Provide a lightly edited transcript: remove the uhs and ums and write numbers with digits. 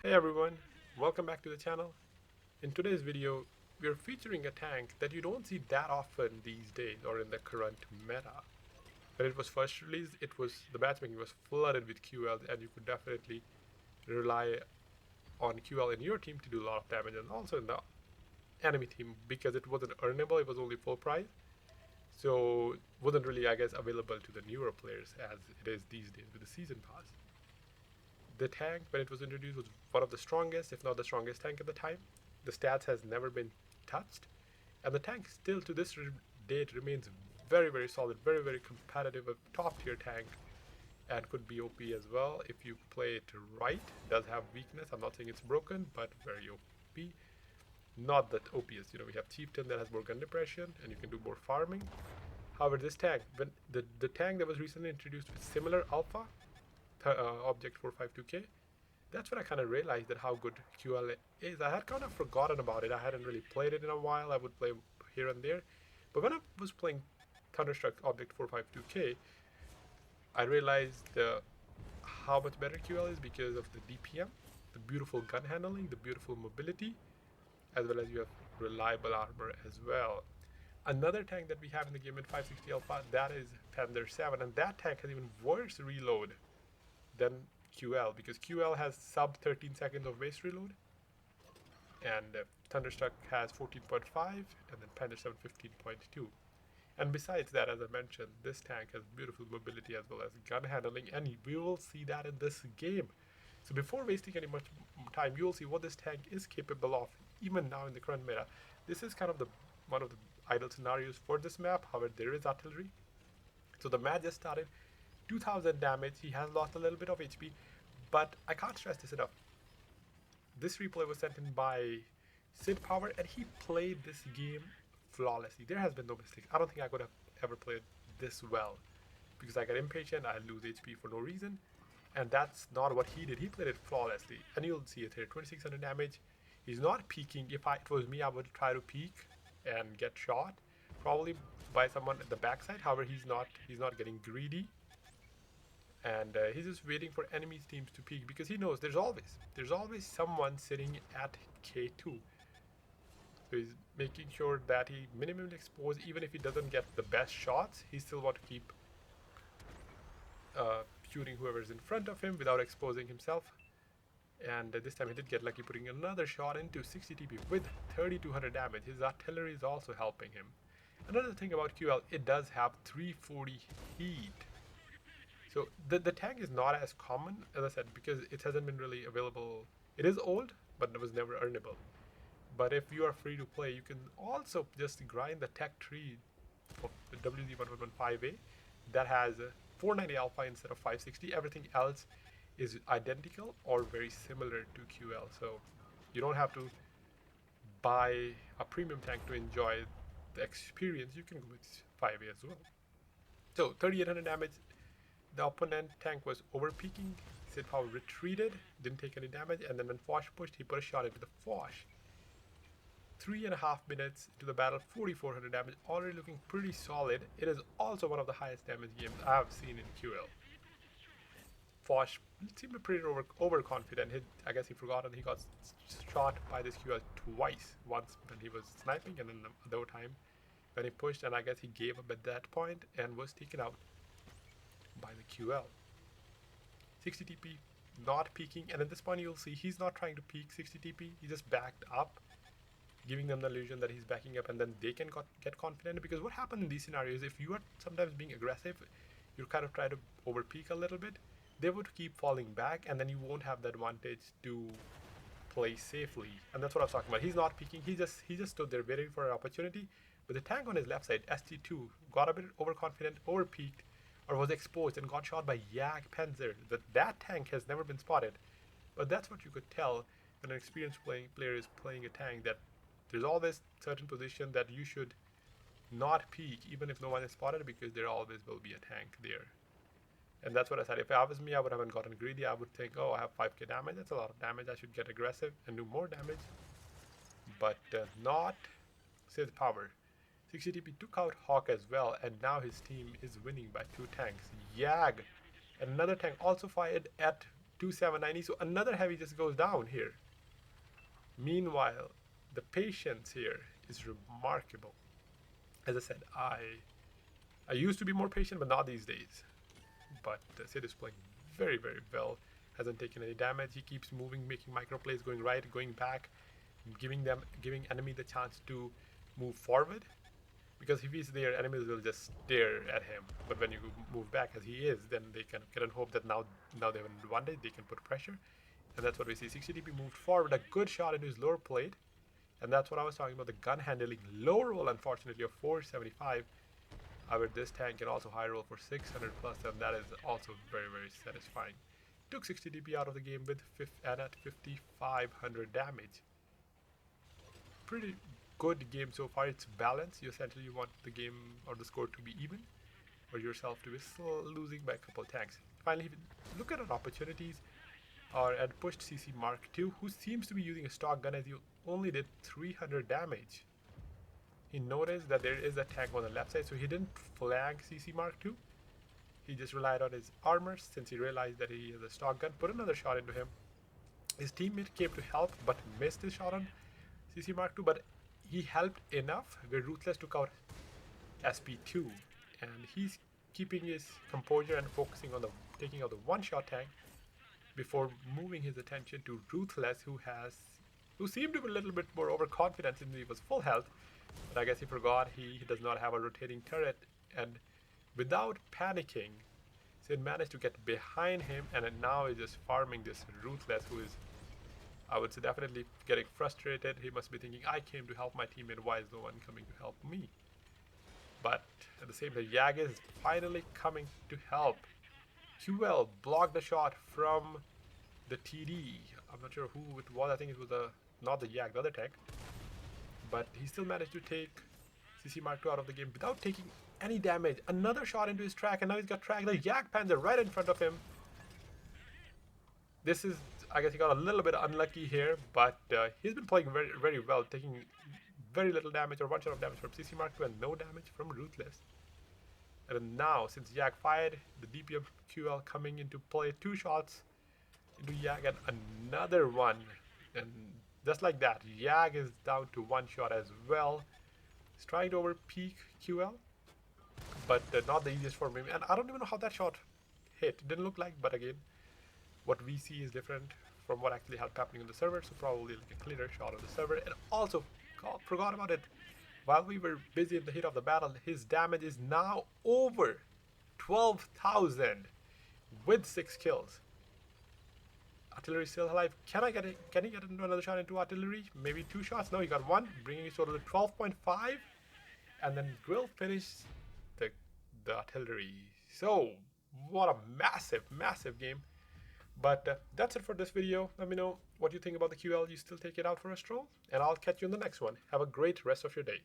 Hey everyone, welcome back to the channel. In today's video, we're featuring a tank that you don't see that often these days or in the current meta. When it was first released, the matchmaking was flooded with QLs and you could definitely rely on QL in your team to do a lot of damage and also in the enemy team because it wasn't earnable, it was only full price. So it wasn't really, I guess, available to the newer players as it is these days with the season pass. The tank, when it was introduced, was one of the strongest, if not the strongest tank at the time. The stats has never been touched, and the tank still to this date remains very, very solid, very, very competitive, a top tier tank, and could be OP as well if you play it right. It does have weakness. I'm not saying it's broken, but very OP. Not that OPS. We have Chieftain that has more gun depression, and you can do more farming. However, this tank, when the tank that was recently introduced with similar alpha, Object 452K, that's when I kind of realized that how good QL is. I had kind of forgotten about it. I hadn't really played it in a while. I would play here and there. But when I was playing Counter-Strike Object 452K, I realized how much better QL is because of the DPM, the beautiful gun handling, the beautiful mobility, as well as you have reliable armor as well. Another tank that we have in the game in 560 Alpha, that is Panther 7, and that tank has even worse reload than QL because QL has sub 13 seconds of waste reload, and Thunderstruck has 14.5, and then Panther 7 15.2. And besides that, as I mentioned, this tank has beautiful mobility as well as gun handling, and we will see that in this game. So before wasting any much time, you will see what this tank is capable of, even now in the current meta. This is kind of one of the idle scenarios for this map. However, there is artillery. So the match just started. 2000 damage. He has lost a little bit of HP, but I can't stress this enough. This replay was sent in by Sid Power, and he played this game flawlessly. There has been no mistake. I don't think I could have ever played this well because I get impatient, I lose HP for no reason, and that's not what he did. He played it flawlessly, and you'll see it here. 2600 damage. He's not peeking. If it was me, I would try to peek and get shot, probably by someone at the backside. However, he's not getting greedy, and he's just waiting for enemies teams to peek because he knows there's always someone sitting at K2. So he's making sure that he minimally exposed. Even if he doesn't get the best shots, he still want to keep shooting whoever's in front of him without exposing himself. And this time he did get lucky, putting another shot into 60 TP with 3200 damage. His artillery is also helping him. Another thing about QL, it does have 340 heat. So the tank is not as common, as I said, because it hasn't been really available. It is old, but it was never earnable. But if you are free to play, you can also just grind the tech tree of the WZ1115A that has 490 alpha instead of 560. Everything else is identical or very similar to QL. So you don't have to buy a premium tank to enjoy the experience. You can go with 5A as well. So 3800 damage. The opponent tank was overpeaking. Sid Power retreated, didn't take any damage, and then when Foch pushed, he put a shot into the Foch. 3.5 minutes into the battle, 4400 damage, already looking pretty solid. It is also one of the highest damage games I have seen in QL. Foch seemed pretty overconfident. I guess he forgot and he got shot by this QL twice. Once when he was sniping, and then the other time when he pushed, and I guess he gave up at that point and was taken out by the QL. 60 TP, not peeking, and at this point you'll see he's not trying to peek 60 TP, he just backed up, giving them the illusion that he's backing up, and then they can get confident. Because what happens in these scenarios, if you are sometimes being aggressive, you kind of try to over peek a little bit, they would keep falling back, and then you won't have the advantage to play safely. And that's what I was talking about. He's not peeking, he just stood there waiting for an opportunity. But the tank on his left side, ST2, got a bit overconfident, over peeked, or was exposed and got shot by Yak Panzer. That tank has never been spotted. But that's what you could tell when an experienced player is playing a tank, that there's always certain position that you should not peek even if no one is spotted, because there always will be a tank there. And that's what I said. If I was me, I would haven't gotten greedy. I would think, oh, I have 5k damage. That's a lot of damage. I should get aggressive and do more damage. But not Sid Power. 60 TP took out Hawk as well, and now his team is winning by 2 tanks. Yag, and another tank also fired at 2790. So another heavy just goes down here. Meanwhile, the patience here is remarkable. As I said, I used to be more patient, but not these days. But Sid is playing very, very well. Hasn't taken any damage. He keeps moving, making micro plays, going right, going back, giving enemy the chance to move forward. Because if he's there, enemies will just stare at him. But when you move back as he is, then they can hope that now they have an advantage. They can put pressure, and that's what we see. 60 dp moved forward, a good shot into his lower plate, and that's what I was talking about. The gun handling, low roll unfortunately of 475. However, this tank can also high roll for 600 plus, and that is also very, very satisfying. Took 60 dp out of the game with and at 5500 damage. Pretty good game so far. It's balanced. You essentially want the game or the score to be even, or yourself to be still losing by a couple tanks. Finally, look at our opportunities. Or at pushed CC Mark II, who seems to be using a stock gun as he only did 300 damage. He noticed that there is a tank on the left side, so he didn't flank CC Mark II. He just relied on his armor since he realized that he has a stock gun. Put another shot into him. His teammate came to help but missed his shot on CC Mark II, but he helped enough where Ruthless took out SP2, and he's keeping his composure and focusing on taking out the one-shot tank before moving his attention to Ruthless, who seemed to be a little bit more overconfident since he was full health, but I guess he forgot he does not have a rotating turret, and without panicking, Sid managed to get behind him, and now is just farming this Ruthless, who is, I would say, definitely getting frustrated. He must be thinking, I came to help my teammate, why is no one coming to help me? But at the same time, Yag is finally coming to help. QL blocked the shot from the TD. I'm not sure who it was. I think it was not the Yak, the other tank. But he still managed to take CC Mark II out of the game without taking any damage. Another shot into his track, and now he's got track. The Yak Panzer right in front of him. This is, I guess he got a little bit unlucky here, but he's been playing very, very well, taking very little damage or one shot of damage from CC Mark II and no damage from Ruthless. And now, since Yak fired, the DPM QL coming into play, 2 shots into Yak and another one. And just like that, Yak is down to 1 shot as well. He's trying to overpeak QL, but not the easiest for him. And I don't even know how that shot hit. Didn't look like, but again, what we see is different from what actually happening on the server. So probably like a cleaner shot on the server. And also, forgot about it. While we were busy in the heat of the battle, his damage is now over 12,000 with 6 kills. Artillery still alive. Can he get another shot into artillery? Maybe 2 shots? No, he got 1, bringing his total to 12.5. And then Grill finished the artillery. So, what a massive, massive game. But that's it for this video. Let me know what you think about the QL. You still take it out for a stroll? And I'll catch you in the next one. Have a great rest of your day.